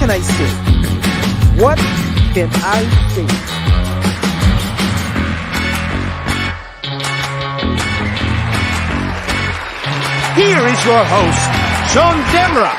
can I say? What can I say? Here is your host, John Demra.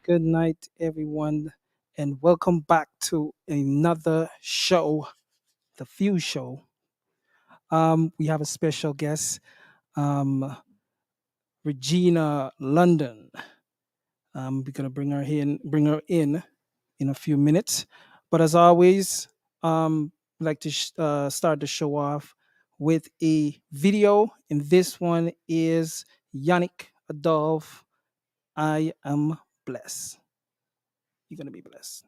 Good night, everyone, and welcome back to another show, the Few Show. We have a special guest, um, Regina London. We're gonna bring her in a few minutes. But as always, we like to start the show off with a video, and this one is Yannick Adolphe. I am blessed. You're gonna be blessed.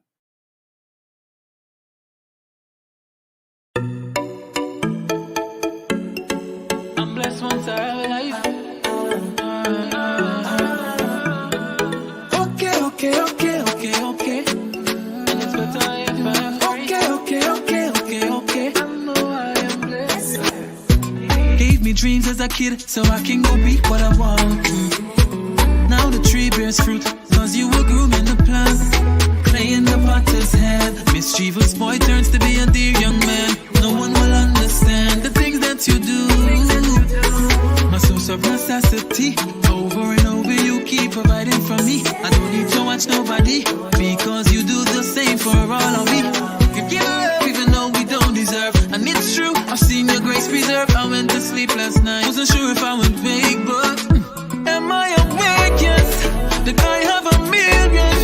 I'm blessed once I have a life. Okay. And it's better if I'm okay. I know I am blessed. Gave me dreams as a kid, so I can go be what I want. Now the tree bears fruit, cause you were grooming the plant. Clay in the potter's hand. Mischievous boy turns to be a dear young man. No one will understand the things that you do. My source of necessity. Over and over you keep providing for me. I don't need to watch nobody, because you do the same for all of me. You give love even though we don't deserve. And it's true, I've seen your grace preserve. I went to sleep last night, wasn't sure if I would wake, but am I awake? Yes, did I have a million?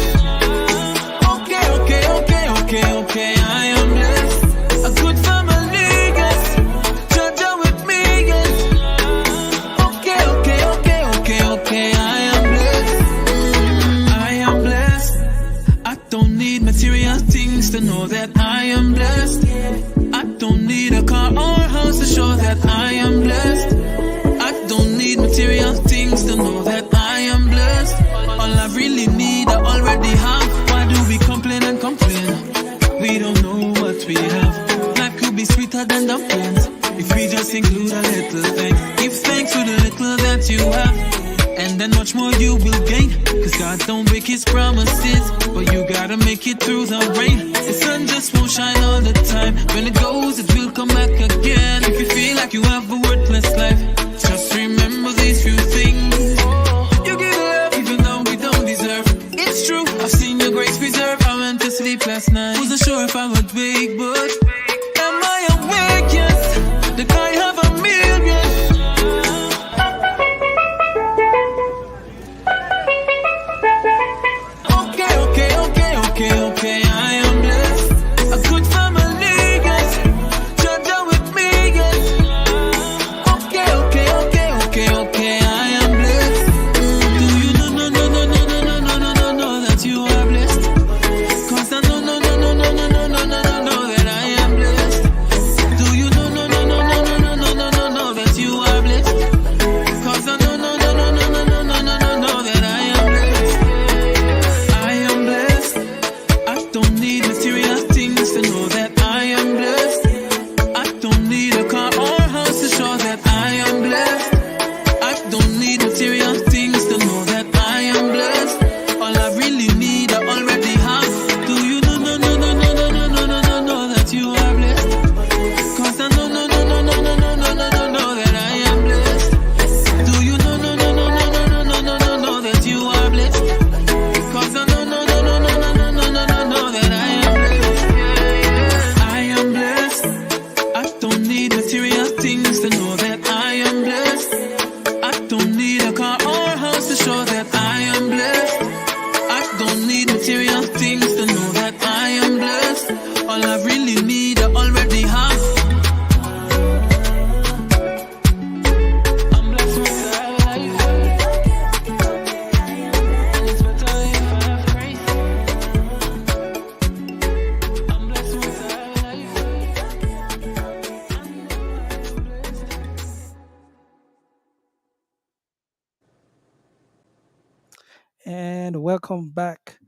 Okay, I am blessed. A good family, yes. Judge with me, yes. Okay, I am blessed. I am blessed. I don't need material things to know that I am blessed. I don't need a car or a house to show that I am blessed. I don't need material things to know that I am blessed. All I really need, I already have. Why do we complain and complain? We don't know what we have. Life could be sweeter than dumplings if we just include a little thing. Give thanks for the little that you have, and then much more you will gain. Cause God don't break his promises, but you gotta make it through the rain. The sun just won't shine all the time. When it goes, it will come back again. If you feel like you have a worthless life, just remember these few things. You give love even though we don't deserve. It's true, I've seen your grace preserve. I went to sleep last night, wasn't sure if I would wake, but am I awake? Yes, did I have a million? Okay, I am blessed. A good family, yes. Judge with me, and welcome back.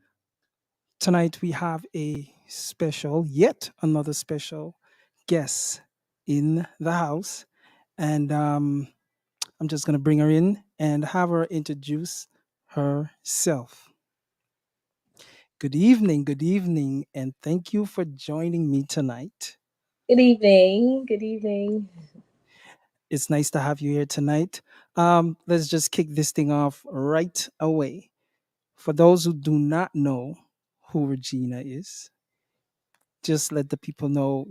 Tonight we have yet another special guest in the house, and I'm just gonna bring her in and have her introduce herself. Good evening, and thank you for joining me tonight. Good evening. Good evening. It's nice to have you here tonight. Let's just kick this thing off right away. For those who do not know who Regina is, just let the people know,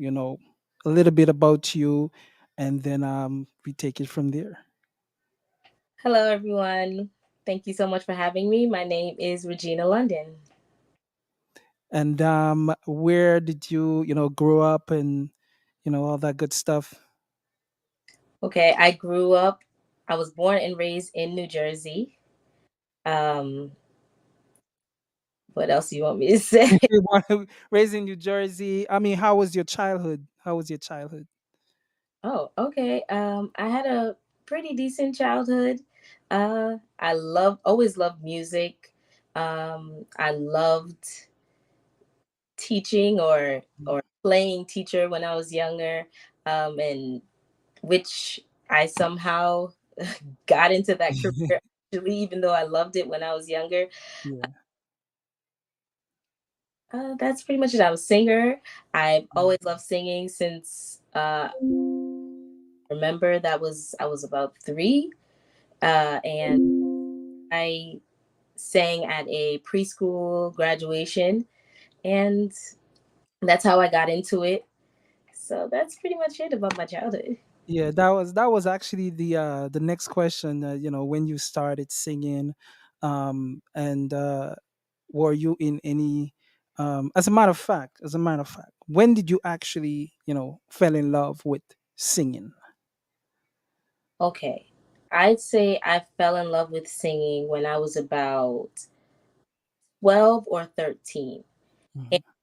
a little bit about you, and then we take it from there. Hello, everyone. Thank you so much for having me. My name is Regina London. And where did you, grow up and, all that good stuff? Okay, I was born and raised in New Jersey. Um, what else do you want me to say? Raised in New Jersey. I mean, how was your childhood? How was your childhood? Oh, okay. I had a pretty decent childhood. Always loved music. I loved teaching or playing teacher when I was younger. And which I somehow got into that career actually, even though I loved it when I was younger. Yeah. That's pretty much it. I'm a singer. I've Mm. always loved singing since remember that was I was about 3, and I sang at a preschool graduation, and that's how I got into it. So that's pretty much it about my childhood. Yeah, that was actually the next question. When you started singing, and were you in any? As a matter of fact, when did you actually, fell in love with singing? Okay, I'd say I fell in love with singing when I was about 12 or 13. And Mhm.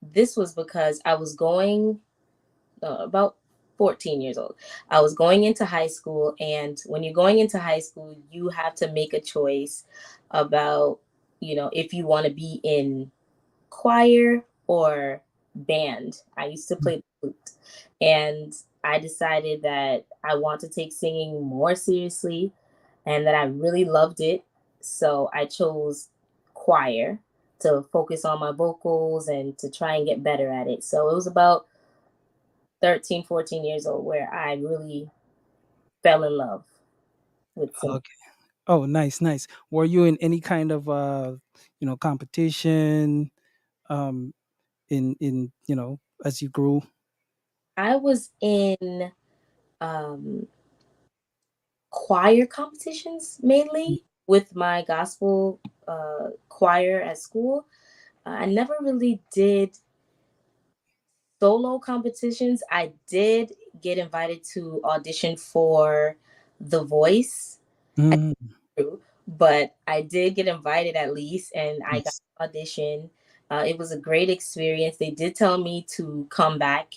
this was because I was going about 14 years old. I was going into high school. And when you're going into high school, you have to make a choice about, if you want to be in choir or band. I used to play the flute. And I decided that I want to take singing more seriously and that I really loved it. So I chose choir to focus on my vocals and to try and get better at it. So it was about 13, 14 years old where I really fell in love with singing. Okay. Oh, nice, nice. Were you in any kind of competition um in as you grew? I was in um, choir competitions mainly with my gospel choir at school. I never really did solo competitions. I did get invited to audition for The Voice. I Mm, through, but I did get invited at least, and I got nice. an audition. It was a great experience. They did tell me to come back.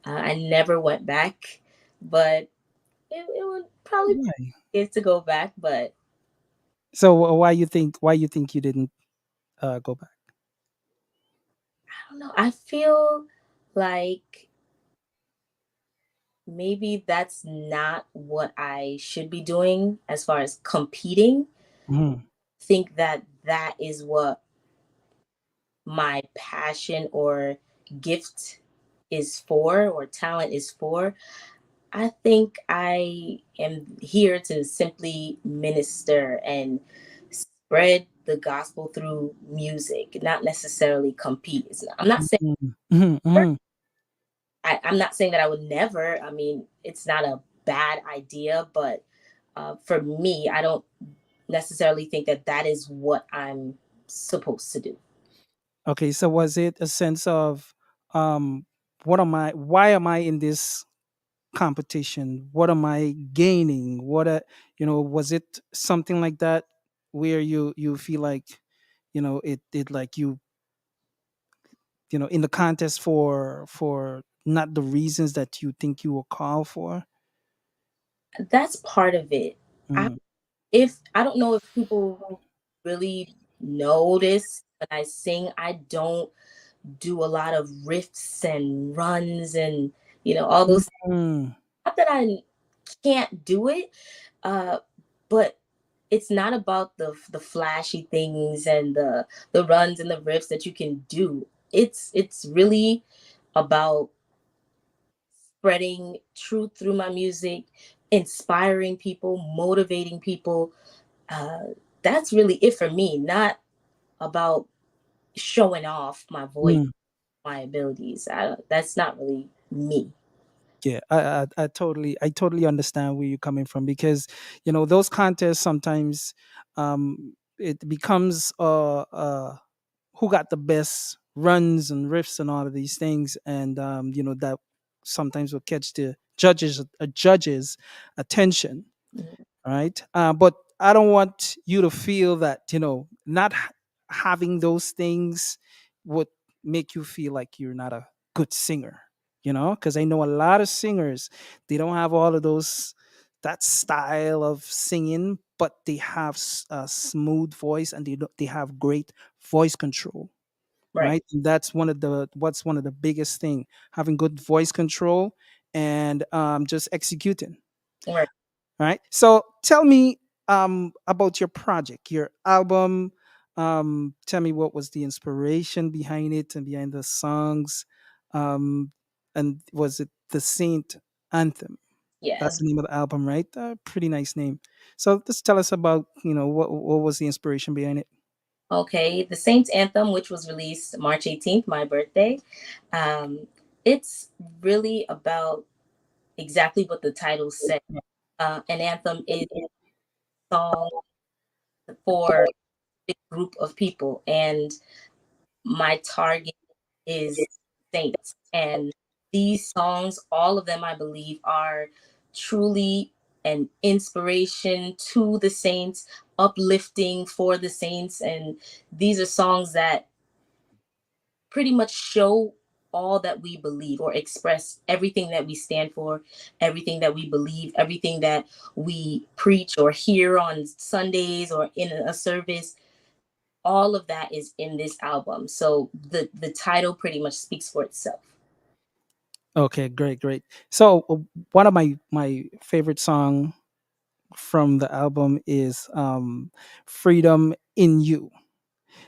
I never went back, but it would probably Why? be good to go back. But So why you think you didn't go back? I don't know. I feel like maybe that's not what I should be doing as far as competing. Mhm. Think that that is what my passion or gift is for or talent is for. I think I am here to simply minister and spread the gospel through music, not necessarily compete. I'm not saying Mhm. Mhm, mhm. I'm not saying that I would never. I mean, it's not a bad idea, but for me, I don't necessarily think that that is what I'm supposed to do. Okay, so was it a sense of um why am I in this competition? What am I gaining? Was it something like that where you feel like, it like in the contest for not the reasons that you think you were called for? That's part of it. I Mm, if I don't know if people really notice when I sing, I don't do a lot of riffs and runs and all those. Mm, Not that I can't do it, uh, but it's not about the flashy things and the runs and the riffs that you can do. It's really about spreading truth through my music, inspiring people, motivating people. Uh, that's really it for me. Not about showing off my voice, mm. my abilities. That's not really me. Yeah, I totally understand where you're coming from, because those contests sometimes, it becomes who got the best runs and riffs and all of these things, and that sometimes will catch the judges attention, Mhm. right? But I don't want you to feel that not having those things would make you feel like you're not a good singer. Because I know a lot of singers, they don't have all of those that style of singing, but they have a smooth voice, and they have great voice control, Right, right? And that's one of the biggest thing, having good voice control, and just executing. right. Right. So tell me about your project, your album. Tell me what was the inspiration behind it and behind the songs. Um, and was it the Saint Anthem? That's Yes. the name of the album, right? Pretty nice name. So just tell us about what was the inspiration behind it. Okay. The Saints Anthem, which was released March 18th, my birthday. Um, it's really about exactly what the title said. An anthem is a song for a group of people, and my target is saints. And these songs, all of them, I believe, are truly an inspiration to the saints, uplifting for the saints. And these are songs that pretty much show all that we believe or express everything that we stand for, everything that we believe, everything that we preach or hear on Sundays or in a service. All of that is in this album. So the title pretty much speaks for itself. Okay, great, great. So one of my favorite song from the album is "Freedom in You."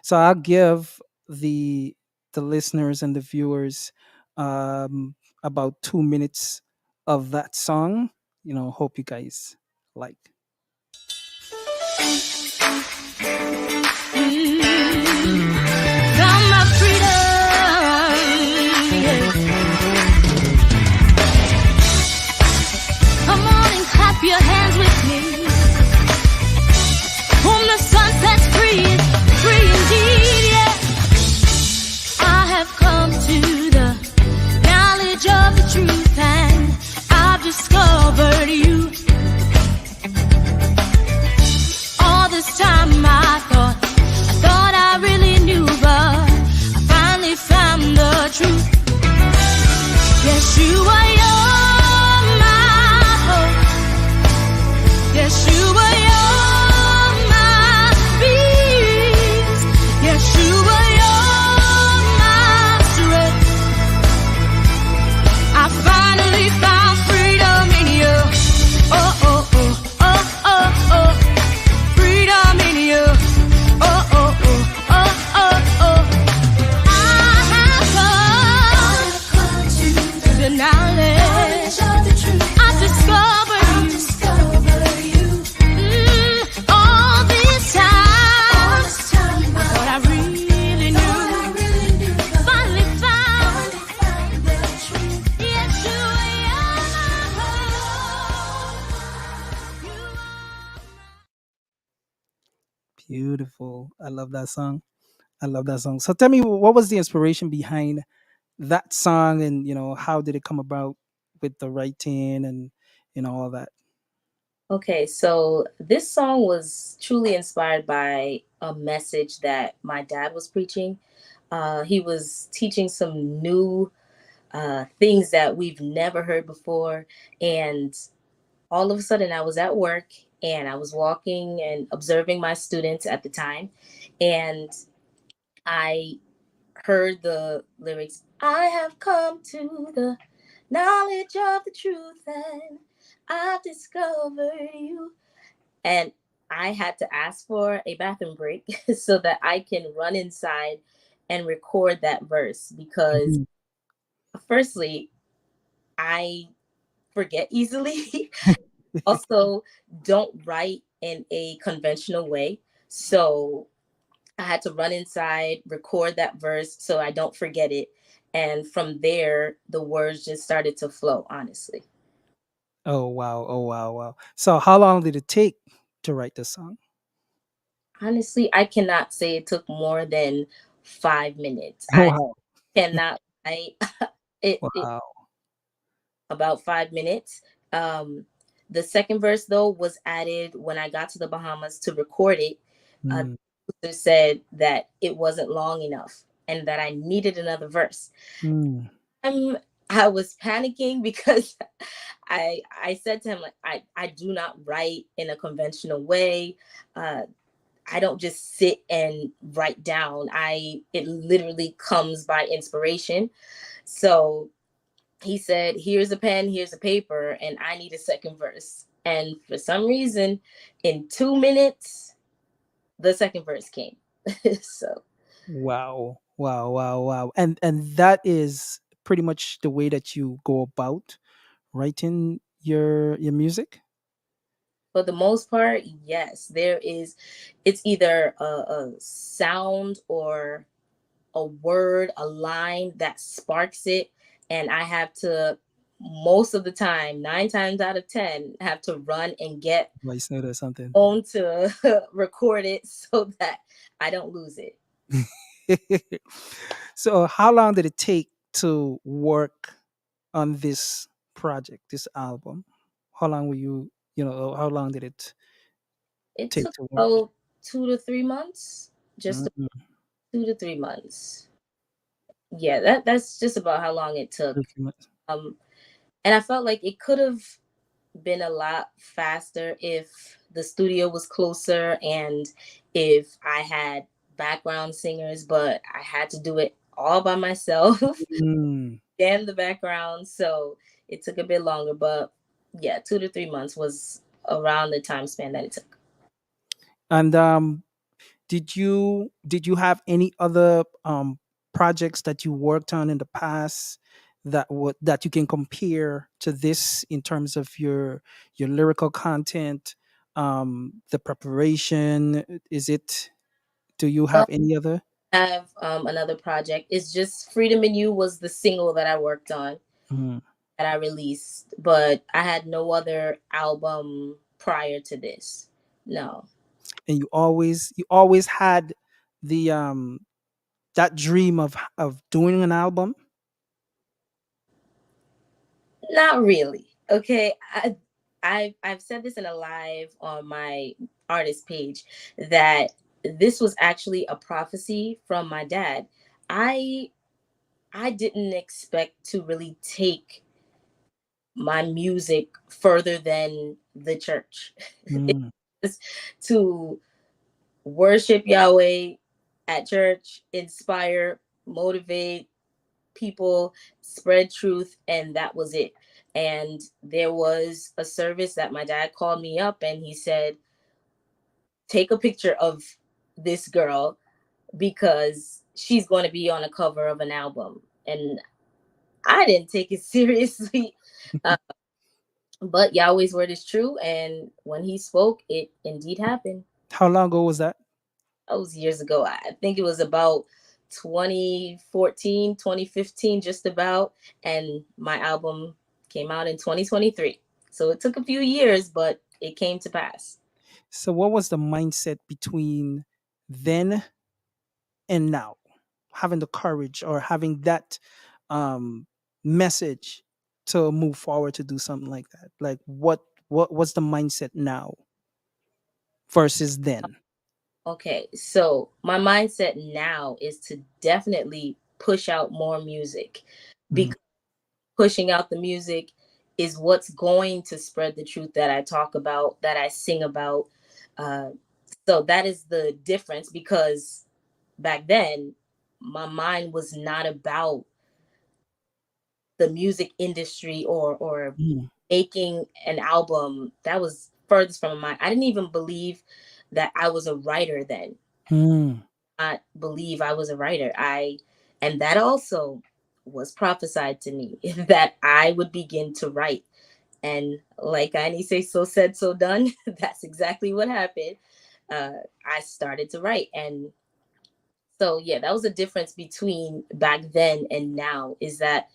So I'll give the the listeners and the viewers about 2 minutes of that song. Hope you guys like. Found my freedom. Yeah. Come on and clap your hands with me. Whom the sun sets free is free indeed. Yeah. I have come to the knowledge of the truth, and I've discovered you. All this time I thought I really knew, but I finally found the truth. Yes, you are my hope. Yes, you are my peace. Yes, you are my strength. I finally found freedom in you. Oh, oh, oh, oh, oh, oh. Freedom in you. Oh, oh, oh, oh, oh, oh. I have come to the knowledge of the truth. I've discovered you. All this time, what I really knew. Finally found the truth. Yes, you are my hope. Beautiful. I love that song. I love that song. So tell me, what was the inspiration behind that song, and how did it come about with the writing and all that. Okay, so this song was truly inspired by a message that my dad was preaching. He was teaching some new things that we've never heard before. And all of a sudden, I was at work and I was walking and observing my students at the time, and I heard the lyrics, I have come to the knowledge of the truth, and I've discovered you. And I had to ask for a bathroom break so that I can run inside and record that verse because, Mhm. firstly, I forget easily. Also, don't write in a conventional way. So I had to run inside, record that verse so I don't forget it. And from there, the words just started to flow, honestly. Oh wow! Oh wow! Wow! So how long did it take to write the song? Honestly, I cannot say it took more than 5 minutes. Oh I wow! cannot, I, it Wow! about 5 minutes. Um, the second verse, though, was added when I got to the Bahamas to record it. Mm, The producer said that it wasn't long enough and that I needed another verse. mm. Um, I was panicking because I said to him like I do not write in a conventional way. Uh, I don't just sit and write down. I it literally comes by inspiration. So he said, "Here's a pen, here's a paper, and I need a second verse." And for some reason, in 2 minutes, the second verse came. So Wow! Wow! Wow! Wow! And that is pretty much the way that you go about writing your music. for the most part, yes, there is. It's either a sound or a word, a line that sparks it, and I have to most of the time, 9 times out of 10, have to run and get Voice note or something. on to record it so that I don't lose it. So how long did it take to work on this project, this album? How long were you, how long did it It take took to work? about 2 to 3 months, just Mm, 2 to 3 months. Yeah, that's just about how long it took. 3 months. Um, and I felt like it could have been a lot faster if the studio was closer and if I had background singers, but I had to do it all by myself, Mm. and the background. So it took a bit longer, but yeah, 2 to 3 months was around the time span that it took. And did you have any other projects that you worked on in the past that you can compare to this in terms of your lyrical content, the preparation? Is it Do you have But any other? I have another project. It's just Freedom in You was the single that I worked on Mhm. that I released, but I had no other album prior to this. No. And you always had the that dream of doing an album. Not really. Okay. I've said this in a live on my artist page that this was actually a prophecy from my dad. I I didn't expect to really take my music further than the church. Mm. It's to worship Yahweh at church, inspire, motivate people, spread truth, and that was it. And there was a service that my dad called me up and he said, take a picture of this girl because she's going to be on a cover of an album. And I didn't take it seriously. Uh, but Yahweh's word is true. And when he spoke, it indeed happened. How long ago was that? That was years ago. I think it was about 2014, 2015, just about. And my album came out in 2023. So it took a few years, but it came to pass. So what was the mindset between then and now? Having the courage or having that um message to move forward to do something like that. Like what's the mindset now versus then? Okay, so my mindset now is to definitely push out more music Mm. because pushing out the music is what's going to spread the truth that I talk about, that I sing about. Uh, so that is the difference, because back then my mind was not about the music industry or Mm. making an album. That was furthest from my mind. I didn't even believe that I was a writer then. Mm. Not believe I was a writer. I And that also was prophesied to me that I would begin to write. And like I say, so said, so done. That's exactly what happened. I started to write. And so, yeah, that was the difference between back then and now, is that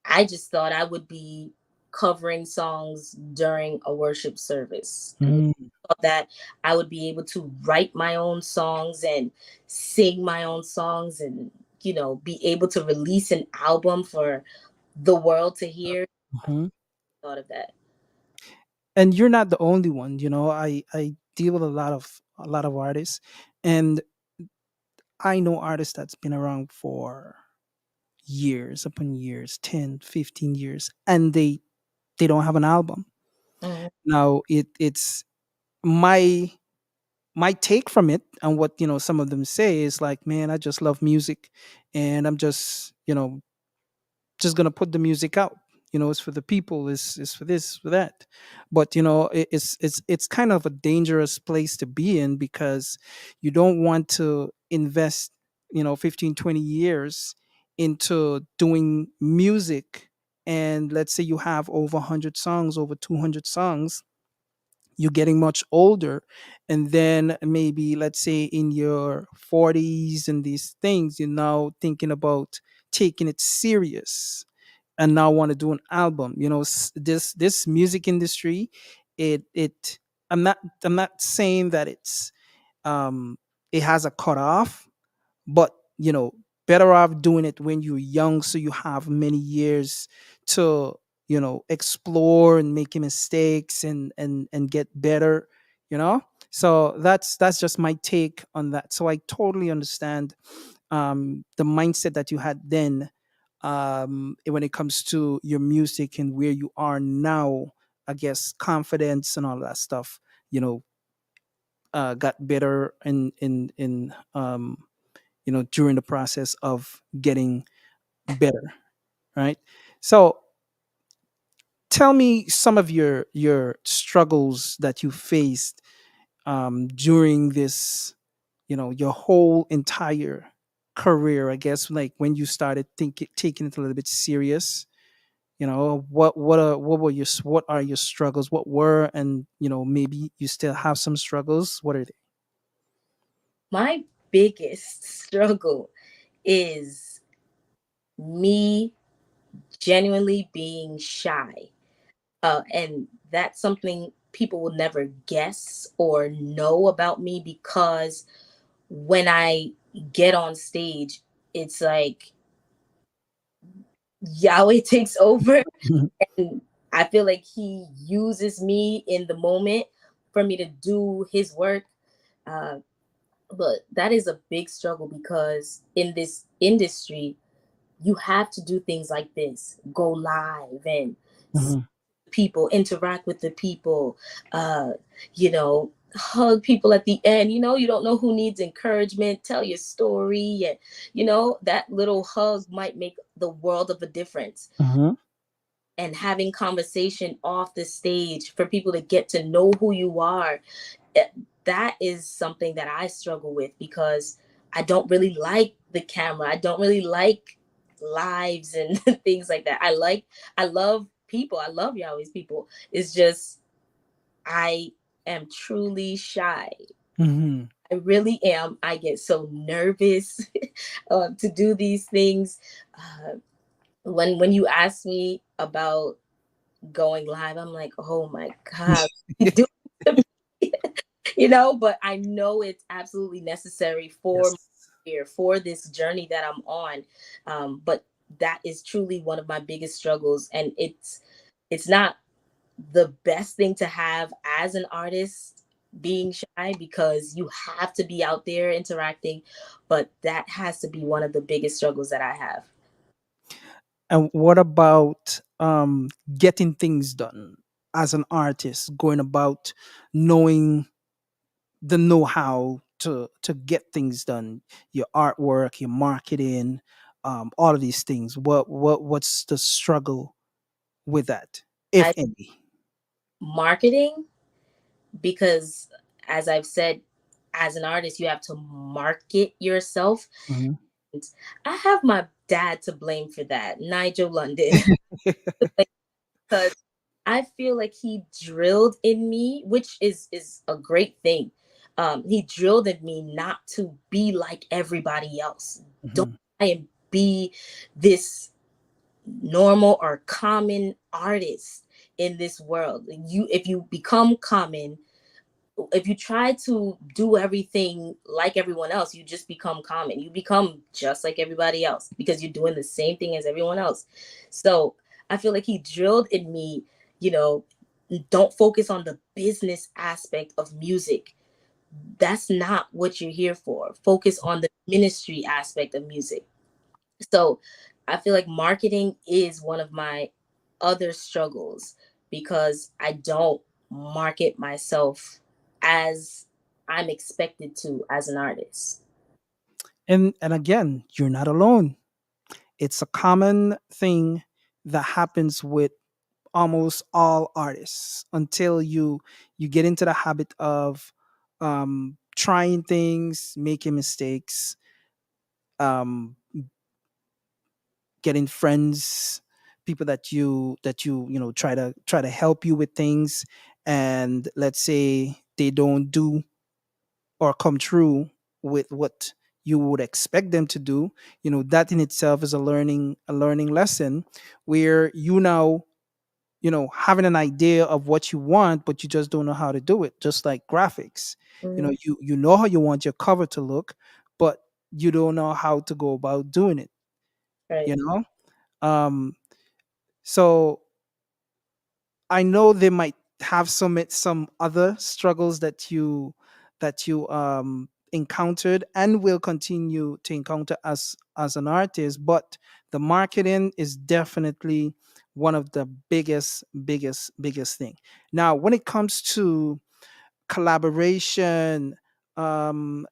I just thought I would be covering songs during a worship service. Mm. Thought that I would be able to write my own songs and sing my own songs, and, be able to release an album for the world to hear. Mhm. Thought of that. And you're not the only one. I deal with a lot of artists, and I know artists that's been around for years upon years, 10, 15 years, and they don't have an album. Mhm. Now it's my my take from it, and what some of them say is like, man, I just love music, and I'm just gonna put the music out. It's for the people. It's for this, for that. But it's kind of a dangerous place to be in, because you don't want to invest 15, 20 years into doing music, and let's say you have over 100 songs, over 200 songs. You're getting much older, and then maybe let's say in your 40s and these things, you're now thinking about taking it serious, and now want to do an album. This music industry, it I'm not saying that it has a cutoff, but better off doing it when you're young, so you have many years to explore and make mistakes, and get better. So that's just my take on that. So I totally understand the mindset that you had then, when it comes to your music and where you are now. I guess confidence and all that stuff, you know got better in during the process of getting better, right? So tell me some of your struggles that you faced during this, your whole entire career. I guess, like, when you started thinking taking it a little bit serious. What are your struggles? What were, and maybe you still have some struggles. What are they? My biggest struggle is me genuinely being shy. And that's something people will never guess or know about me, because when I get on stage, it's like Yahweh takes over. And I feel like he uses me in the moment for me to do his work. Uh, but that is a big struggle, because in this industry, you have to do things like this: go live and Hmm. people, interact with the people, hug people at the end. You don't know who needs encouragement. Tell your story, and that little hug might make the world of a difference. Hmm. And having conversation off the stage for people to get to know who you are, eh, that is something that I struggle with, because I don't really like the camera. I don't really like lives and things like that. I love people. I love Yahweh's people. It's just I am truly shy. Hmm. I really am. I get so nervous to do these things. Uh, when you ask me about going live, I'm like, oh my God, you do it to me. But I know it's absolutely necessary for my Yes. career, for this journey that I'm on. But that is truly one of my biggest struggles. And it's not the best thing to have as an artist, being shy, because you have to be out there interacting. But that has to be one of the biggest struggles that I have. And what about getting things done as an artist, going about knowing the know-how to get things done, your artwork, your marketing, all of these things. What's the struggle with that, if I any? marketing, because as I've said, as an artist, you have to market yourself. Mhm. I have my dad to blame for that, Nigel London, because I feel like he drilled in me, which is a great thing. He drilled in me not to be like everybody else. Don't Mhm. try and be this normal or common artist in this world. If you become common, if you try to do everything like everyone else, you just become common. You become just like everybody else because you're doing the same thing as everyone else. So I feel like he drilled in me, you know, don't focus on the business aspect of music. That's not what you're here for. Focus on the ministry aspect of music. So I feel like marketing is one of my other struggles because I don't market myself as I'm expected to as an artist. And again, you're not alone. It's a common thing that happens with almost all artists until you get into the habit of trying things, making mistakes, um, getting friends, people that you try to help you with things, and let's say they don't do or come true with what you would expect them to do. That in itself is a learning lesson, where having an idea of what you want, but you just don't know how to do it. Just like graphics, Mm, you know how you want your cover to look, but you don't know how to go about doing it. right. you know um so I know they might have some other struggles that you encountered and will continue to encounter as an artist, but the marketing is definitely one of the biggest thing. Now, when it comes to collaboration, um,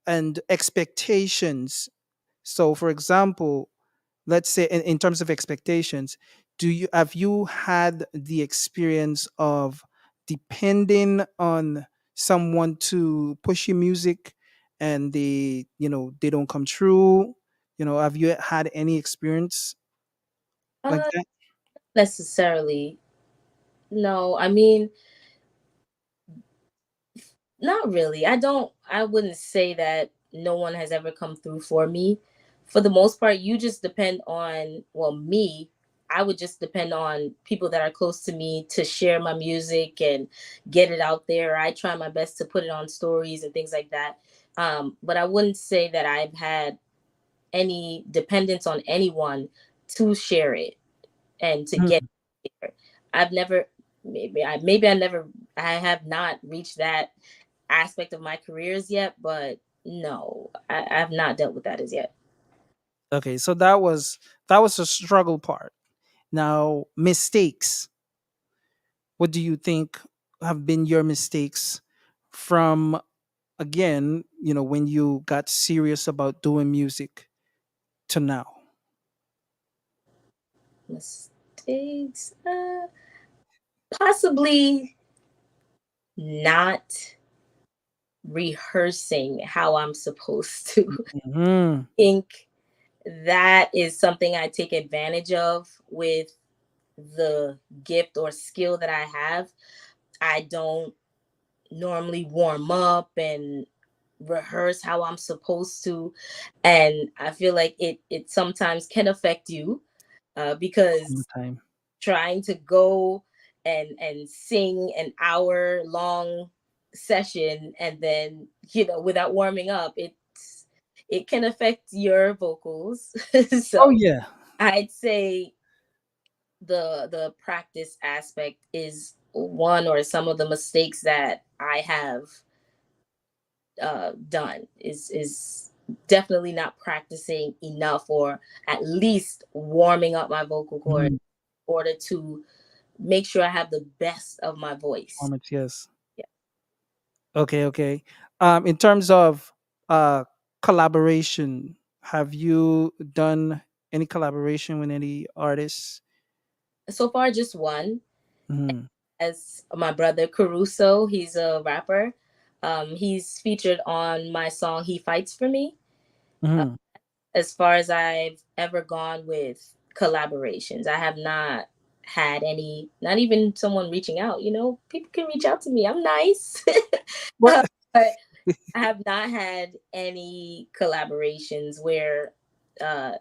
and expectations, so for example, let's say in terms of expectations, have you had the experience of depending on someone to push your music, and they don't come true? Have you had any experience like Uh, that? necessarily. No, I mean, not really. I wouldn't say that no one has ever come through for me. For the most part, you just depend on, well, me, I would just depend on people that are close to me to share my music and get it out there. I try my best to put it on stories and things like that. But I wouldn't say that I've had any dependence on anyone to share it and to get Mm. it there. I've never, I have not reached that aspect of my careers yet, but no, I have not dealt with that as yet. Okay, so that was the struggle part. Now, mistakes. What do you think have been your mistakes from, again, when you got serious about doing music to now? Mistakes, possibly not rehearsing how I'm supposed to. Hmm. Think that is something I take advantage of with the gift or skill that I have. I don't normally warm up and rehearse how I'm supposed to, and I feel like it sometimes can affect you All the because time. trying to go and sing an hour long session and then without warming up, it can affect your vocals. Oh So yeah. I'd say the practice aspect is one or some of the mistakes that I have done is definitely not practicing enough or at least warming up my vocal cords. Mhm. order to make sure I have the best of my voice. Performance, yes. Yeah. Okay, okay. In terms of uh collaboration, have you done any collaboration with any artists? So far, just one. Mm-hmm. As my brother Caruso, he's a rapper. He's featured on my song "He Fights for Me." Uh, Mm-hmm. as far as I've ever gone with collaborations, I have not had any. Not even someone reaching out. You know, people can reach out to me. I'm nice, What? but I have not had any collaborations where uh,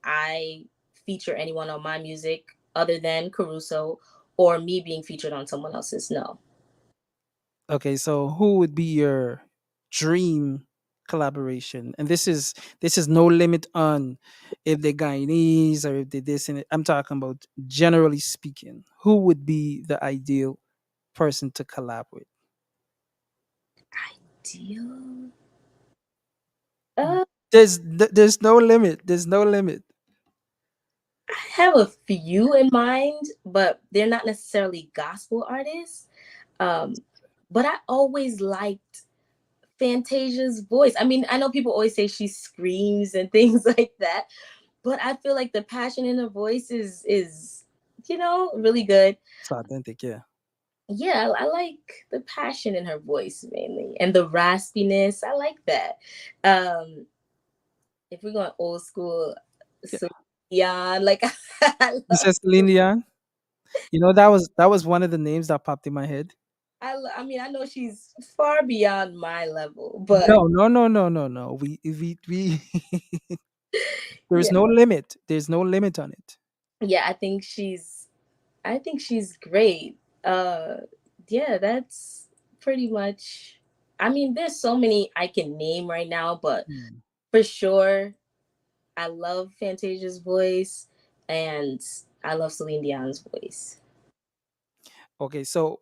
I feature anyone on my music other than Caruso or me being featured on someone else's. No. Okay, so who would be your dream collaboration? And this is no limit on if they're Guyanese or if they this and it. I'm talking about generally speaking. Who would be the ideal person to collab with? Deal. Uh, There's no limit. There's no limit. I have a few in mind, but they're not necessarily gospel artists. Um, but I always liked Fantasia's voice. I mean, I know people always say she screams and things like that, but I feel like the passion in her voice is really good. It's authentic, yeah. Yeah, I like the passion in her voice mainly and the raspiness. I like that. Um, if we're going old school, Yeah. so yeah, like I You love said Celine Dion. You know that was one of the names that popped in my head. I mean, I know she's far beyond my level, but No, no, no, no, no, no. We there's yeah, no limit. There's no limit on it. yeah, I think she's great. Yeah, that's pretty much. I mean, there's so many I can name right now, but Hmm. for sure, I love Fantasia's voice, and I love Celine Dion's voice. Okay, so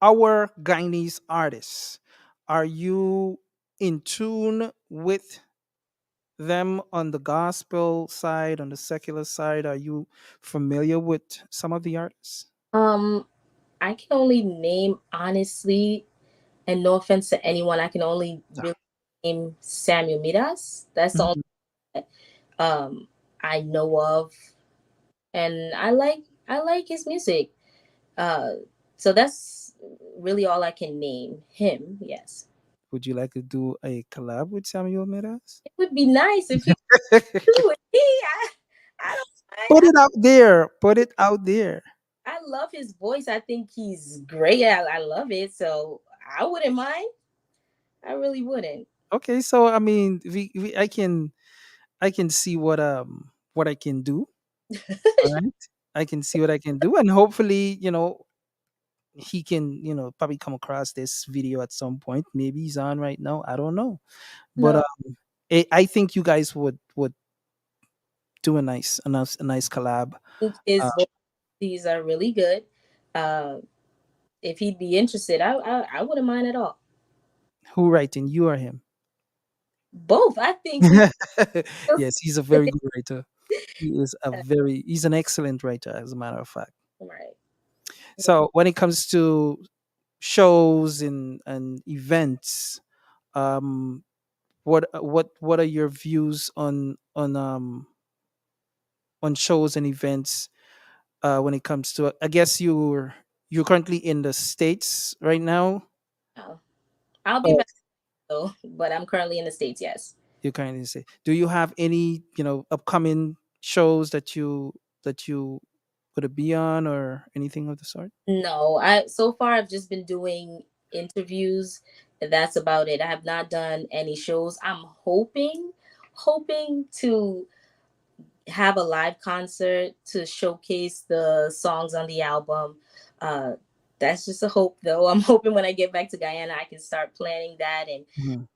our Guyanese artists, are you in tune with them on the gospel side, on the secular side? Are you familiar with some of the artists? Um, I can only name honestly, and no offense to anyone, I can only Yeah. really name Samuel Midas. That's the only Mhm. um I know of, and I like his music. Uh, so that's really all I can name him. Yes, Would you like to do a collab with Samuel Meras? it would be nice if he would. I don't Put mind. it out there. Put it out there. I love his voice. I think he's great. I love it. So I wouldn't mind. I really wouldn't. Okay, so I mean, I can see what I can do. All right, I can see what I can do, and hopefully, he can, probably come across this video at some point. Maybe he's on right now. I don't know, but No, I think you guys would do a nice collab. I think his Uh, voices are really good. Uh, if he'd be interested, I wouldn't mind at all. who writing, you or him? Both. I think we Yes, he's a very good writer. He's an excellent writer, as a matter of fact. right. Yeah. So when it comes to shows and events, um, what are your views on shows and events when it comes to? I guess you're currently in the States right now. Oh, I'll be Oh, back though, but I'm currently in the States. Yes. you kind of say. Do you have any upcoming shows that you would be on or anything of the sort? No, I so far I've just been doing interviews. That's about it. I have not done any shows. I'm hoping to have a live concert to showcase the songs on the album. Uh, that's just a hope, though. I'm hoping when I get back to Guyana, I can start planning that and Mhm.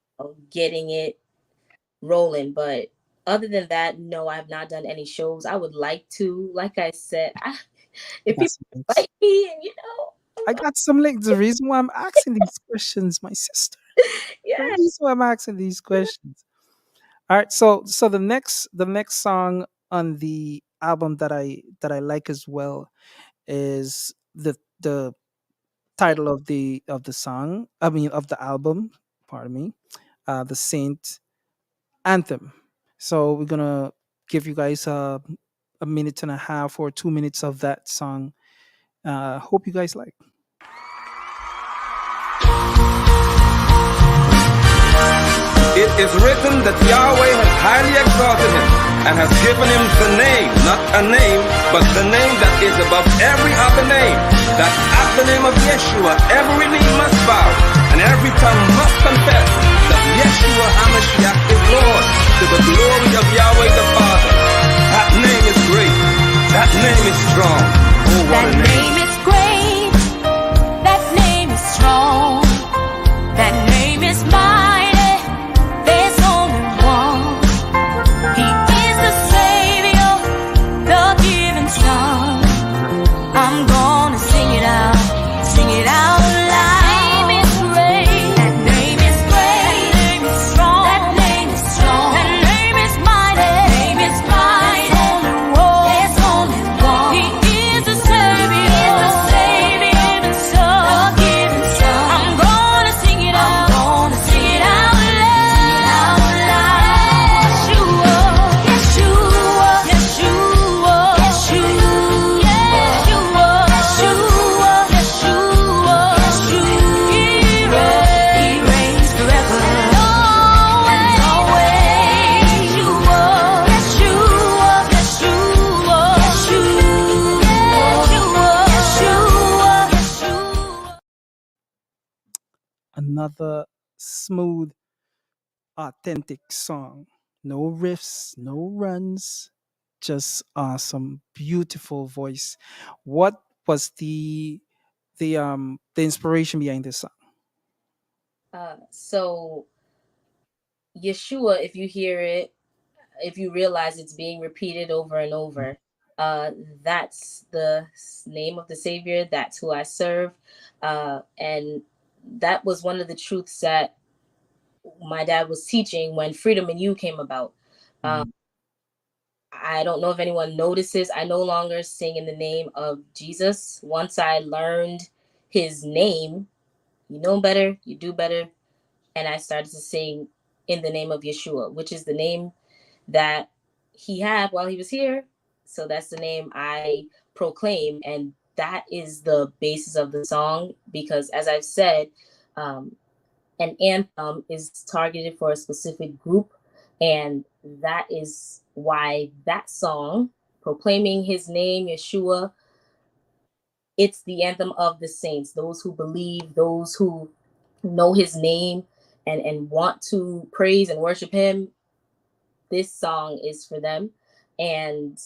getting it rolling. But other than that, no, I have not done any shows. I would like to. Like I said, I if got people some links. like me, and I got some links. The reason why I'm asking these questions, my sister. The yeah, reason why I'm asking these questions. All right, so the next song on the album that I like as well is the title of the song. I mean of the album. Pardon me. The Saint Anthem. So we're gonna give you guys a minute and a half or 2 minutes of that song. Hope you guys like. It is written that Yahweh has highly exalted him and has given him the name, not a name, but the name that is above every other name. That at the name of Yeshua, every knee must bow and every tongue must confess that Yeshua HaMashiach is Lord, to the glory of Yahweh the Father. That name is great. That name is strong. Oh, what That a name. name is great. That name is strong. That name is mighty. There's only one. He is the Savior, the given Son. I'm gonna sing it out loud. That name is great. That name is great. That name is strong. That name is strong. That name is mighty. That name is mighty. There's only one. He is the Savior. He is the Savior, given Son. The given Son. I'm gonna sing it out. I'm gonna sing it out loud. Yeshua, Yeshua, Yeshua, Yeshua, Yeshua, Yeshua, Yeshua, Yeshua. He reigns forever and always. Yeshua, Yeshua, Yeshua, Yeshua, Yeshua, Yeshua. Another smooth, authentic song. No riffs, no runs, just awesome, beautiful voice. What was the inspiration behind this song? So Yeshua, if you hear it, if you realize it's being repeated over and over, uh, that's the name of the Savior. That's who I serve, and that was one of the truths that my dad was teaching when Freedom in You came about. Um, Mhm. I don't know if anyone notices. I no longer sing in the name of Jesus. Once I learned his name, you know better, you do better, and I started to sing in the name of Yeshua, which is the name that he had while he was here. So that's the name I proclaim, and that is the basis of the song. Because, as I've said, um, an anthem is targeted for a specific group, and that is why that song, proclaiming his name, Yeshua, it's the anthem of the saints, those who believe, those who know his name and want to praise and worship him. This song is for them. And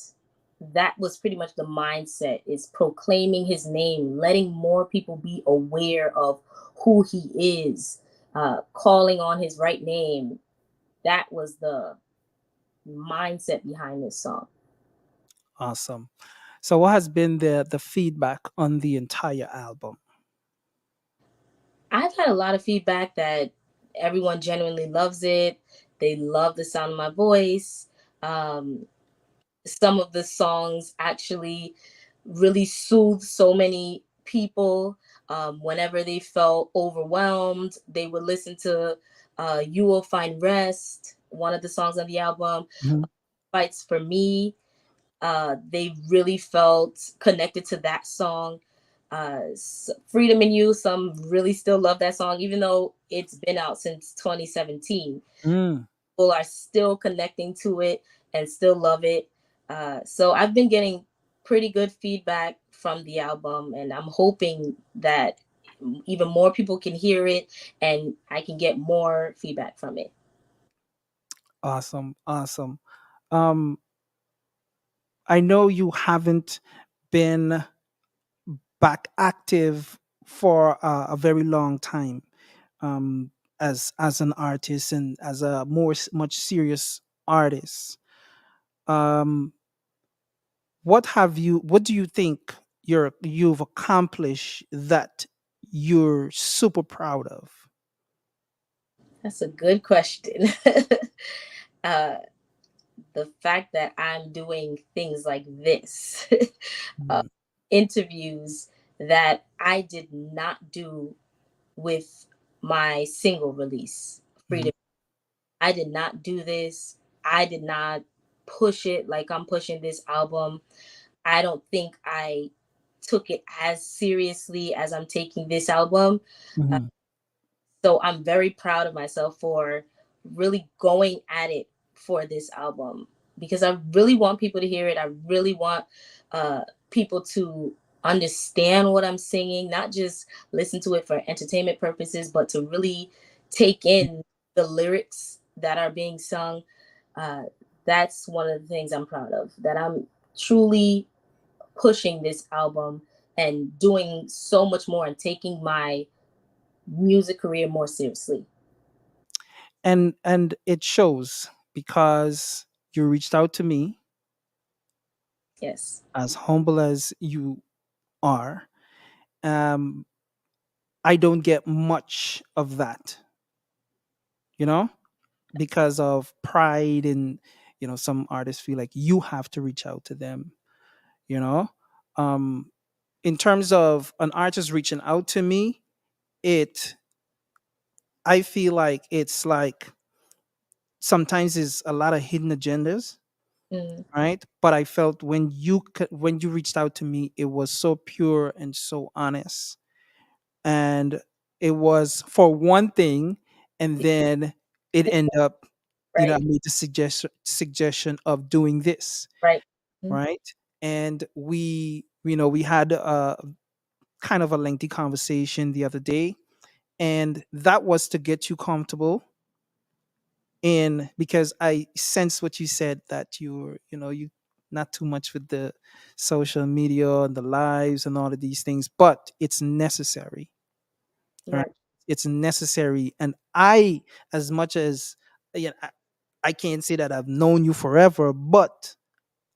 that was pretty much the mindset, is proclaiming his name, letting more people be aware of who he is, calling on his right name. That was the mindset behind this song. Awesome. So what has been the feedback on the entire album? I've had a lot of feedback that everyone genuinely loves it. They love the sound of my voice. Um, some of the songs actually really soothed so many people. Whenever they felt overwhelmed, they would listen to You Will Find Rest, one of the songs on the album, Mhm. Fights for Me. They really felt connected to that song. Freedom in You, some really still love that song, even though it's been out since 2017. Mm, People are still connecting to it and still love it. So I've been getting pretty good feedback from the album, and I'm hoping that even more people can hear it and I can get more feedback from it. awesome, awesome. Um, I know you haven't been back active for a very long time, um, as an artist and as a much serious artist. Um, what do you think you've accomplished that you're super proud of? That's a good question. uh, the fact that I'm doing things like this, uh, Mhm. interviews that I did not do with my single release, Mhm. Freedom. I did not do this. I did not push it like I'm pushing this album. I don't think I took it as seriously as I'm taking this album. Uh, Mhm. so I'm very proud of myself for really going at it for this album because I really want people to hear it. I really want uh, people to understand what I'm singing, not just listen to it for entertainment purposes, but to really take in the lyrics that are being sung. Uh, that's one of the things I'm proud of, that I'm truly pushing this album and doing so much more and taking my music career more seriously. And it shows because you reached out to me Yes. as humble as you are. um I don't get much of that, you know, because of pride. And some artists feel like you have to reach out to them, you know. um in terms of an artist reaching out to me, it I feel like it's like sometimes it's a lot of hidden agendas, Mm, right? But I felt when when you reached out to me, it was so pure and so honest, and it was for one thing, and then it ended up, I right. made the suggestion of doing this, Right. Mm, right? And we had a kind of a lengthy conversation the other day, and that was to get you comfortable in, because I sense what you said, that you not too much with the social media and the lives and all of these things, but it's necessary, right? right. It's necessary. And I, as much as, I can't say that I've known you forever, but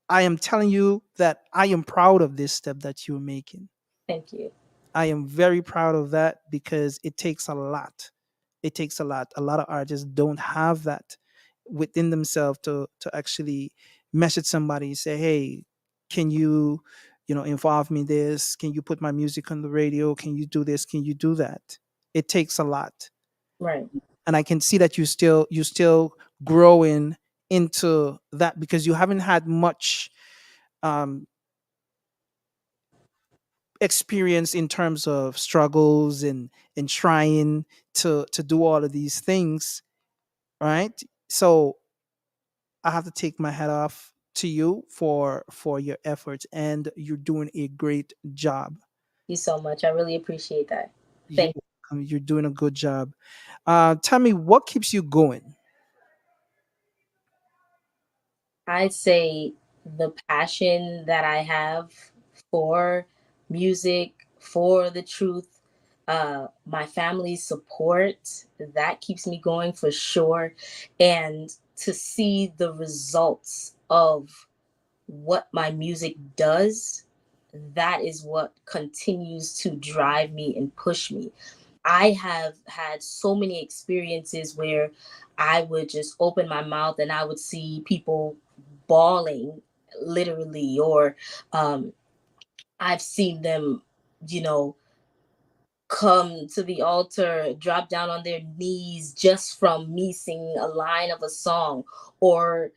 I am telling you that I am proud of this step that you're making. Thank you. I am very proud of that because it takes a lot. It takes a lot. A lot of artists don't have that within themselves to actually message somebody and say, "Hey, can you, involve me in this? Can you put my music on the radio? Can you do this? Can you do that?" It takes a lot, Right. and I can see that you still growing into that because you haven't had much um, experience in terms of struggles and trying to do all of these things, right? So I have to take my hat off to you for your efforts, and you're doing a great job. You so much. I really appreciate that. You're Thank welcome. You're doing a good job. Tell me, what keeps you going? I'd say the passion that I have for music, for the truth, my family's support, that keeps me going for sure. And to see the results of what my music does, that is what continues to drive me and push me. I have had so many experiences where I would just open my mouth and I would see people bawling literally, or um, I've seen them, you know, come to the altar, drop down on their knees just from me singing a line of a song. Or,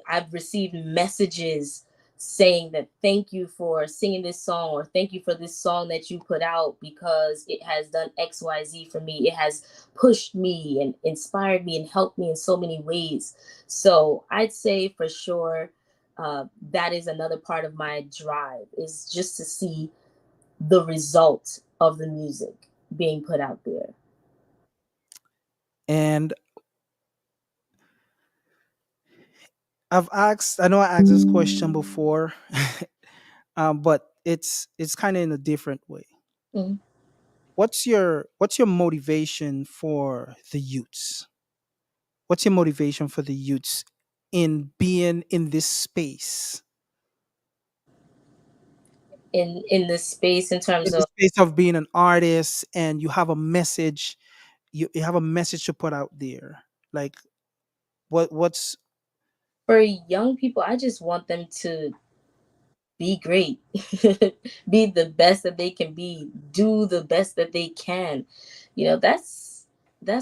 I've received messages saying that thank you for singing this song, or thank you for this song that you put out because it has done XYZ for me. It has pushed me and inspired me and helped me in so many ways. So I'd say for sure that is another part of my drive, is just to see the result of the music being put out there. And I know I asked this question before, but it's kind of in a different way. Mhm. What's your motivation for the youths? What's your motivation for the youths in being in this space, In this space, in in terms the of space of being an artist, and you have a message, you have a message to put out there? Like, what's For young people, I just want them to be great, be the best that they can be, do the best that they can. That's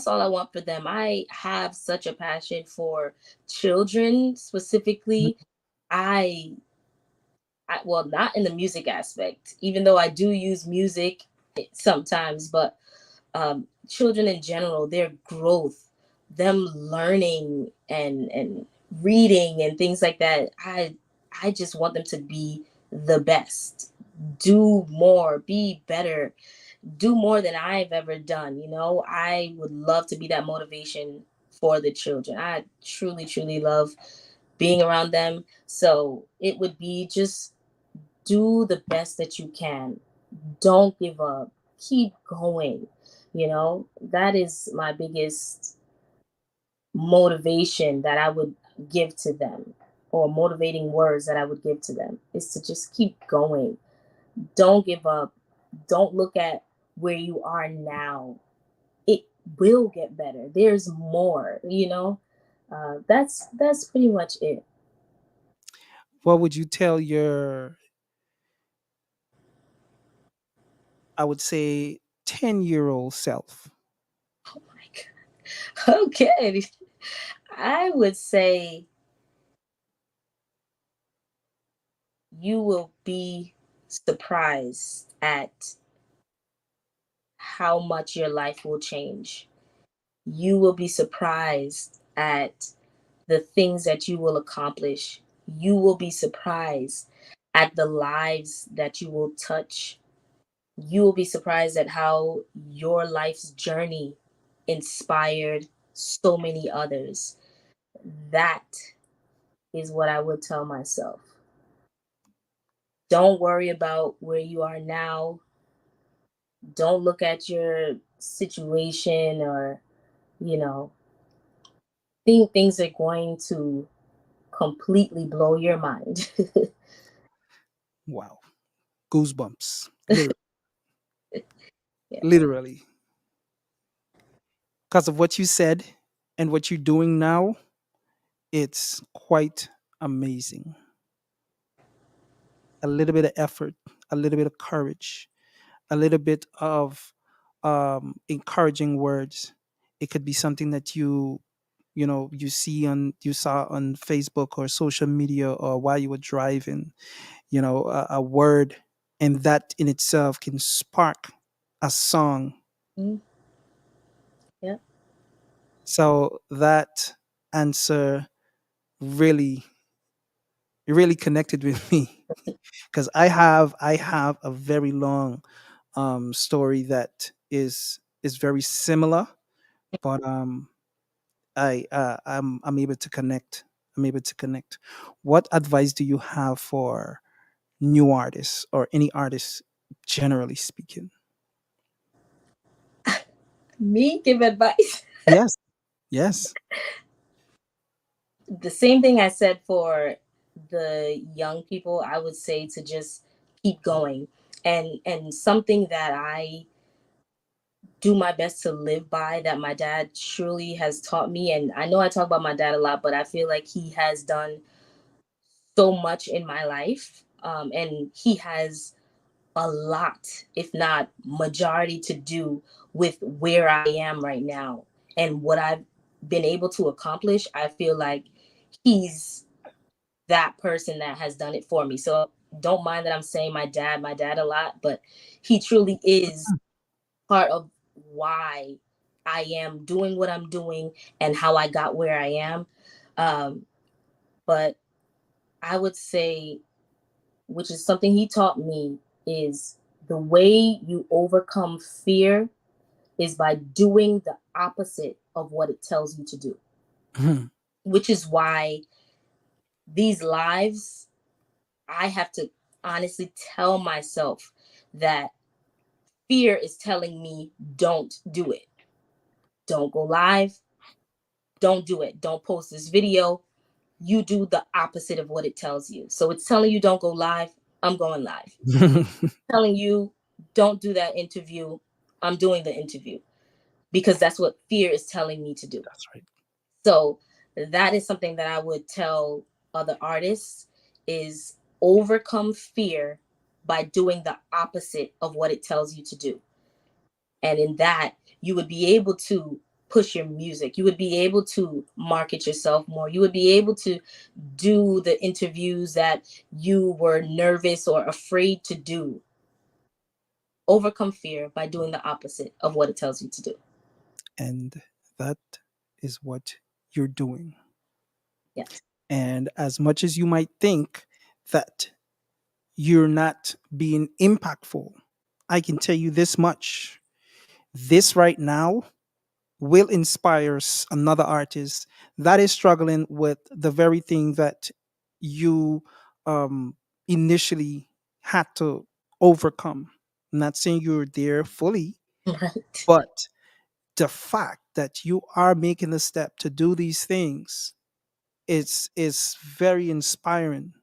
all I want for them. I have such a passion for children specifically. I, well, not in the music aspect, even though I do use music sometimes, but children in general, their growth, them learning and reading and things like that. I just want them to be the best, do more, be better, do more than I've ever done. I would love to be that motivation for the children. I truly, truly love being around them. So it would be just do the best that you can. Don't give up. Keep going. That is my biggest motivation that I would give to them, or motivating words that I would give to them, is to just keep going. Don't give up. Don't look at where you are now. It will get better. There's more. That's pretty much it. What would you tell your, I would say, 10-year-old self? Oh my god. Okay. I would say you will be surprised at how much your life will change. You will be surprised at the things that you will accomplish. You will be surprised at the lives that you will touch. You will be surprised at how your life's journey inspired so many others. That is what I would tell myself. Don't worry about where you are now. Don't look at your situation, or, you know, think things are going to completely blow your mind. Wow. Goosebumps. Literally. Yeah. Literally. Because of what you said and what you're doing now, it's quite amazing. A little bit of effort, a little bit of courage, a little bit of encouraging words. It could be something that you saw on Facebook or social media, or while you were driving. A word, and that in itself can spark a song. Mm, yeah. So that answer really, really connected with me, because I have a very long story that is very similar, but I'm able to connect. I'm able to connect. What advice do you have for new artists, or any artists, generally speaking? Me give advice. Yes, yes. The same thing I said for the young people, I would say to just keep going. And something that I do my best to live by, that my dad truly has taught me, and I know I talk about my dad a lot, but I feel like he has done so much in my life. And he has a lot, if not majority, to do with where I am right now and what I've been able to accomplish. I feel like he's that person that has done it for me. So don't mind that I'm saying my dad a lot, but he truly is part of why I am doing what I'm doing and how I got where I am. Um, but I would say, which is something he taught me, is the way you overcome fear is by doing the opposite of what it tells you to do, Mhm. which is why these lives, I have to honestly tell myself that fear is telling me don't do it. Don't go live. Don't do it. Don't post this video. You do the opposite of what it tells you. So it's telling you don't go live. I'm going live. Telling you don't do that interview. I'm doing the interview because that's what fear is telling me to do. That's right. So That is something that I would tell other artists is overcome fear by doing the opposite of what it tells you to do. And in that, you would be able to push your music. You would be able to market yourself more. You would be able to do the interviews that you were nervous or afraid to do. Overcome fear by doing the opposite of what it tells you to do. And that is what you're doing. Yes. And as much as you might think that you're not being impactful, I can tell you this much. This right now will inspire another artist that is struggling with the very thing that you um, initially had to overcome. I'm not saying you're there fully, Right. but the fact that you are making the step to do these things is very inspiring.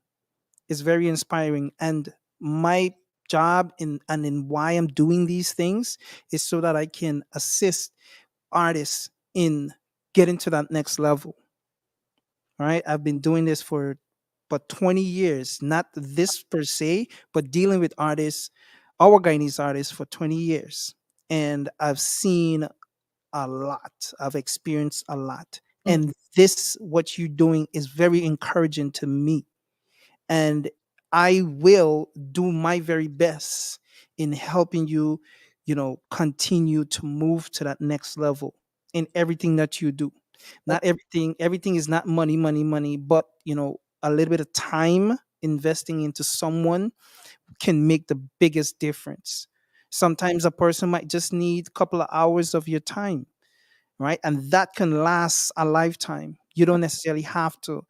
It's very inspiring, and my job in why I'm doing these things is so that I can assist artists in getting to that next level. All right. I've been doing this for but 20 years, not this per se, but dealing with artists, our Guyanese artists for 20 years. And I've seen a lot. I've experienced a lot. Mm. And this, what you're doing, is very encouraging to me. And I will do my very best in helping you, continue to move to that next level in everything that you do. Not everything is not money, money, money, but a little bit of time investing into someone can make the biggest difference. Sometimes a person might just need a couple of hours of your time, right? And that can last a lifetime. You don't necessarily have to,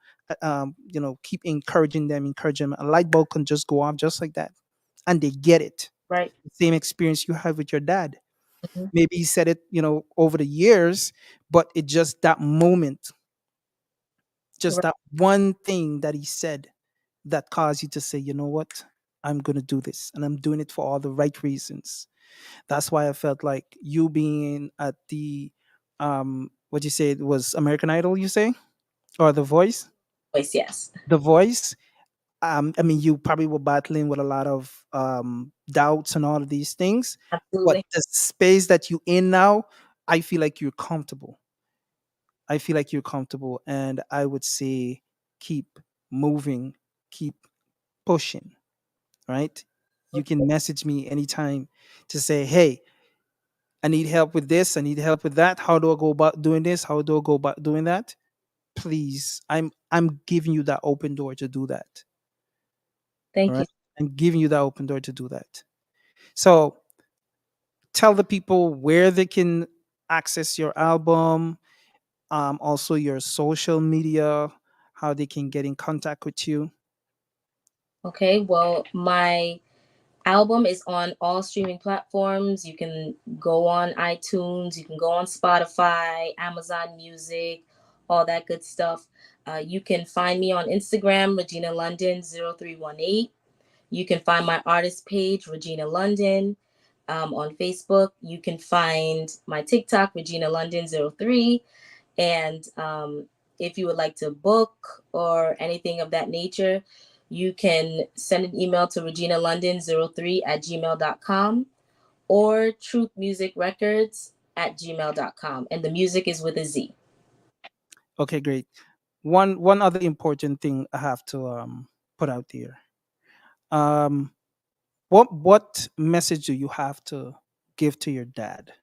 keep encouraging them. A light bulb can just go off just like that, and they get it. Right. The same experience you have with your dad. Mhm. Maybe he said it, over the years, but it just that moment, just Right. that one thing that he said that caused you to say, you know what, I'm gonna do this, and I'm doing it for all the right reasons. That's why I felt like you being at the what you say it was American Idol, you say? Or The Voice? Voice, yes. The Voice. I mean, you probably were battling with a lot of doubts and all of these things, but Absolutely. the space that you in now, I feel like you're comfortable. I feel like you're comfortable, and I would say keep moving, keep pushing, right? You can message me anytime to say, hey, I need help with this. I need help with that. How do I go about doing this? How do I go about doing that? Please, I'm giving you that open door to do that. All Thank you. right, I'm giving you that open door to do that. So tell the people where they can access your album, also your social media, how they can get in contact with you. Okay, well, my album is on all streaming platforms. You can go on iTunes, you can go on Spotify, Amazon Music, all that good stuff. You can find me on Instagram, Regina London 0318. You can find my artist page, Regina London. On Facebook, you can find my TikTok, Regina London 03. And if you would like to book or anything of that nature, you can send an email to reginalondon03@gmail.com or truthmusicrecords@gmail.com. And the music is with a Z. Okay, great. One other important thing I have to put out there. Um, what message do you have to give to your dad?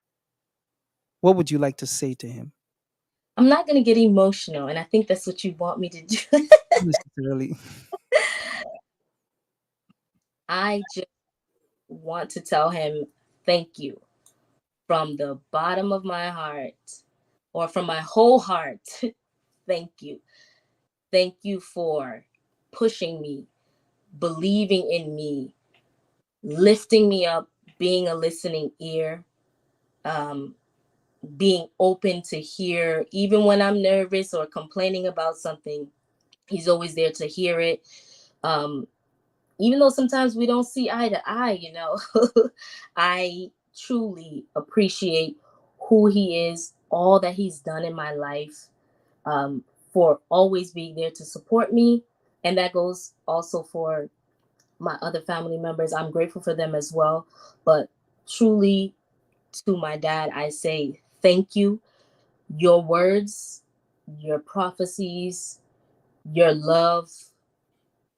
What would you like to say to him? I'm not going to get emotional, and I think that's what you want me to do. Not necessarily. I just want to tell him thank you from the bottom of my heart or from my whole heart. Thank you. Thank you for pushing me, believing in me, lifting me up, being a listening ear, um, being open to hear, even when I'm nervous or complaining about something. He's always there to hear it. Um, Even though sometimes we don't see eye to eye. I truly appreciate who he is, all that he's done in my life, for always being there to support me. And that goes also for my other family members. I'm grateful for them as well. But truly, to my dad, I say thank you. Your words, your prophecies, your love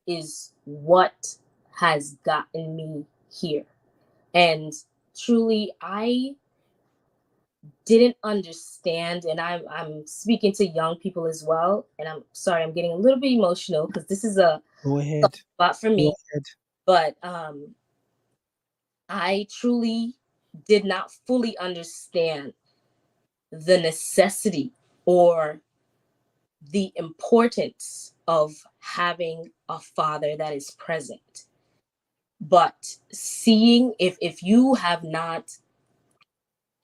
is what has gotten me here. And truly, I didn't understand, and I'm speaking to young people as well. And I'm sorry, I'm getting a little bit emotional because this is a Go ahead. spot for Go me. ahead. But I truly did not fully understand the necessity or the importance of having a father that is present. But seeing, if you have not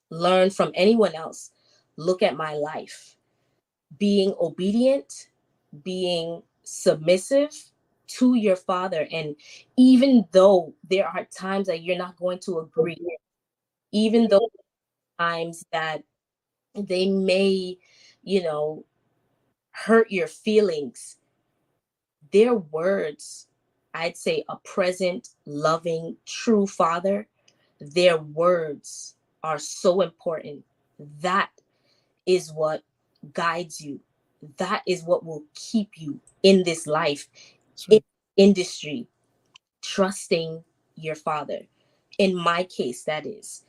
learned from anyone else, look at my life. Being obedient, being submissive to your father. And even though there are times that you're not going to agree, even though times that they may, you know, hurt your feelings, their words, I'd say a present, loving, true father, their words are so important. That is what guides you. That is what will keep you in this life, That's in right. industry, trusting your father. In my case, that is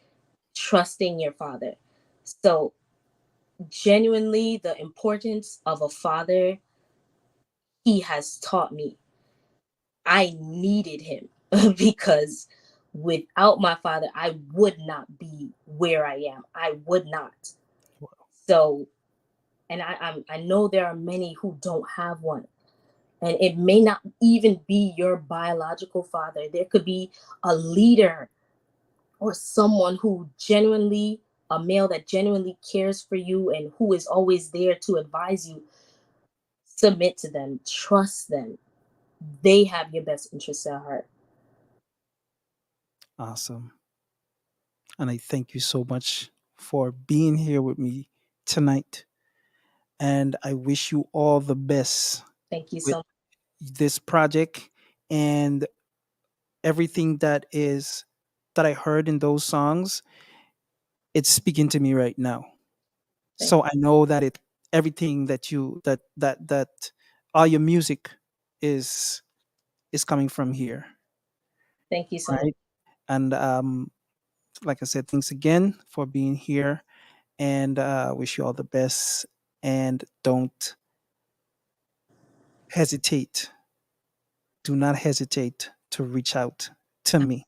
trusting your father. So, genuinely, the importance of a father, he has taught me. I needed him because without my father, I would not be where I am. I would not. So, and I know there are many who don't have one, and it may not even be your biological father. There could be a leader or someone who genuinely, a male that genuinely cares for you and who is always there to advise you. Submit to them, trust them. They have your best interests at heart. Awesome. And I thank you so much for being here with me tonight. And I wish you all the best Thank you with so much. this project and everything that I heard in those songs. It's speaking to me right now. Thank, So I know that it everything that you that all your music is is coming from here, thank you so much. right? And like I said, thanks again for being here, and wish you all the best. And don't hesitate. Do not hesitate to reach out to me.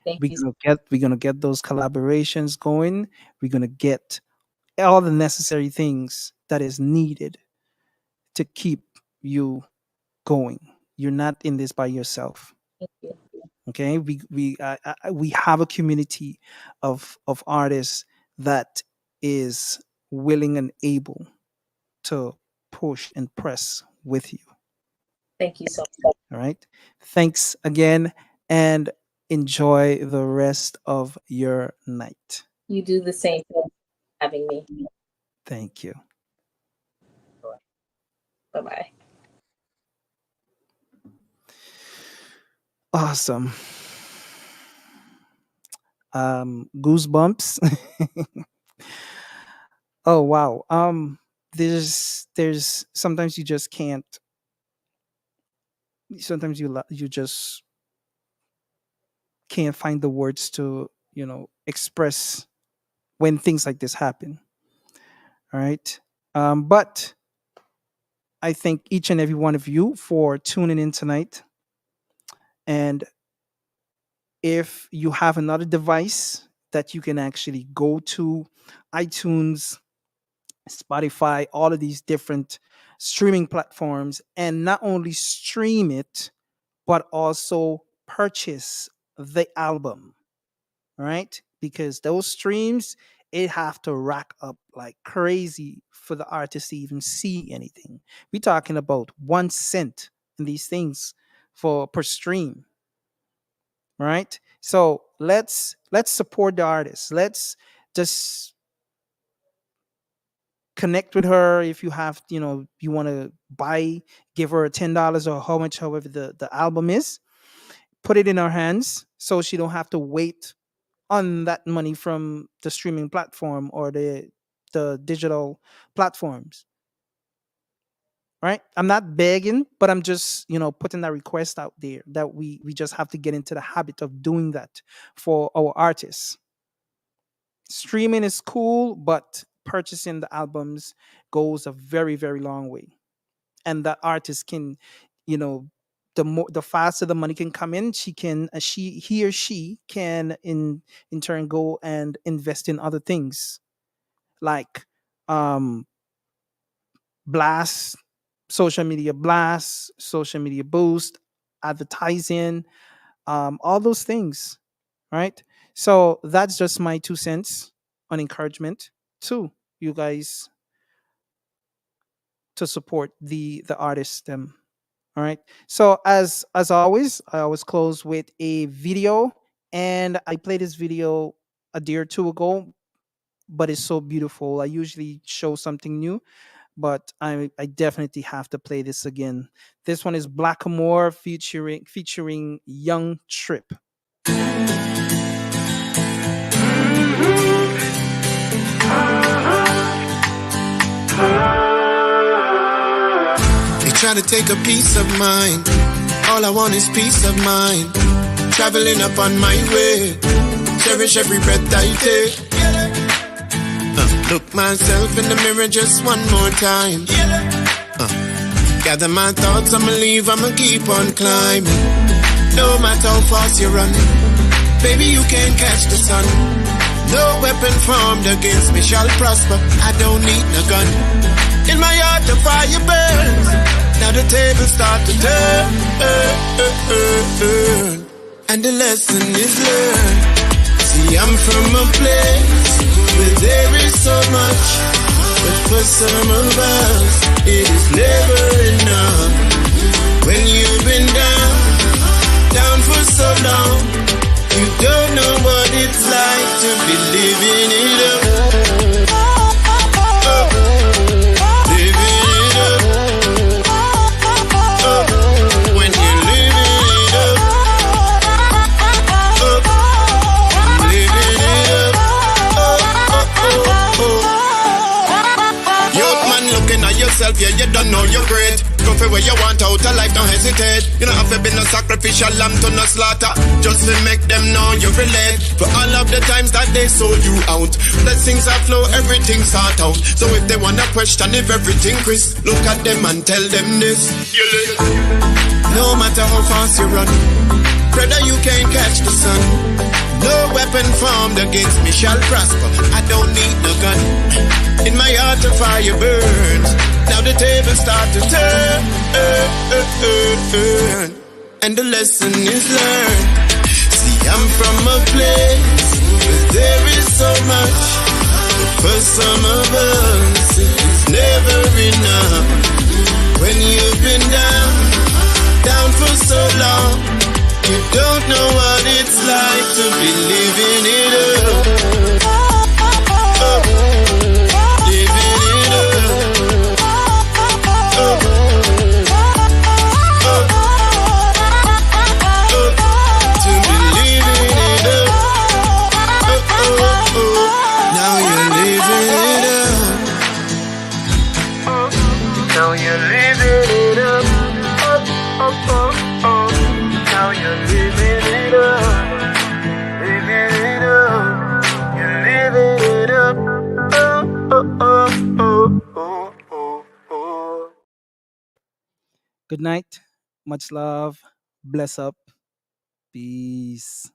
Thank you. We're gonna get those collaborations going. We're gonna get all the necessary things that is needed to keep you going. You're not in this by yourself. Thank you. Okay, we have a community of artists that is willing and able to push and press with you. Thank you so much. All right. Thanks again and enjoy the rest of your night. You do the same thing having me. Thank you. Bye bye. Awesome. Goosebumps. Oh wow. There's sometimes you just can't. Sometimes you just can't find the words to express when things like this happen. All right. But I thank each and every one of you for tuning in tonight. And if you have another device that you can actually go to, iTunes, Spotify, all of these different streaming platforms, and not only stream it, but also purchase the album, right? Because those streams, it have to rack up like crazy for the artist to even see anything. We're talking about 1 cent in these things for per stream, right? So let's support the artists. Let's just connect with her. If you have, you want to buy, give her $10 or how much, however the album is, put it in her hands so she don't have to wait on that money from the streaming platform or the digital platforms. Right, I'm not begging, but I'm just, putting that request out there that we just have to get into the habit of doing that for our artists. Streaming is cool, but purchasing the albums goes a very, very long way. And the artist can, you know the faster the money can come in, he or she can in turn go and invest in other things, like um blast blast, social media boost, advertising, all those things, right? So that's just my 2 cents on encouragement to you guys to support the artists them. All right. So as always, I always close with a video, and I played this video a day or two ago, but it's so beautiful. I usually show something new, but I definitely have to play this again. This one is Blackamore featuring Young Trip. They try to take a piece of mind. All I want is peace of mind. Traveling up on my way. Cherish every breath I take. Look myself in the mirror just one more time. Gather my thoughts, I'ma leave, I'ma keep on climbing. No matter how fast you're running, baby, you can't catch the sun. No weapon formed against me shall prosper. I don't need no gun. In my heart the fire burns. Now the tables start to turn. And the lesson is learned. See, I'm from a place where there is so much, but for some of us it is never enough. When you've been down for so long, you don't know what it's like to be living it up. Living it up. When you're living it up. Living it up. Yo, man, looking at yourself, yeah, you don't know you're great. Go for where you want out of life, don't hesitate. You don't have to be no sacrificial lamb to no slaughter. Just to make them know you relate. For all of the times that they sold you out, blessings are flow, everything sort out. So if they wanna question if everything Chris, look at them and tell them this. No matter how fast you run, brother, you can't catch the sun. No weapon formed against me shall prosper. I don't need no gun. In my heart the fire burns. Now the tables start to turn. And the lesson is learned. See, I'm from a place where there is so much, but for some of us it's never enough. When you've been down for so long, you don't know what it's like to be living it up. Living it up. To be living it up. Now you're living it up. Now you're living it up. Now you're living it up. Living it up. You're living it up. Good night. Much love. Bless up. Peace.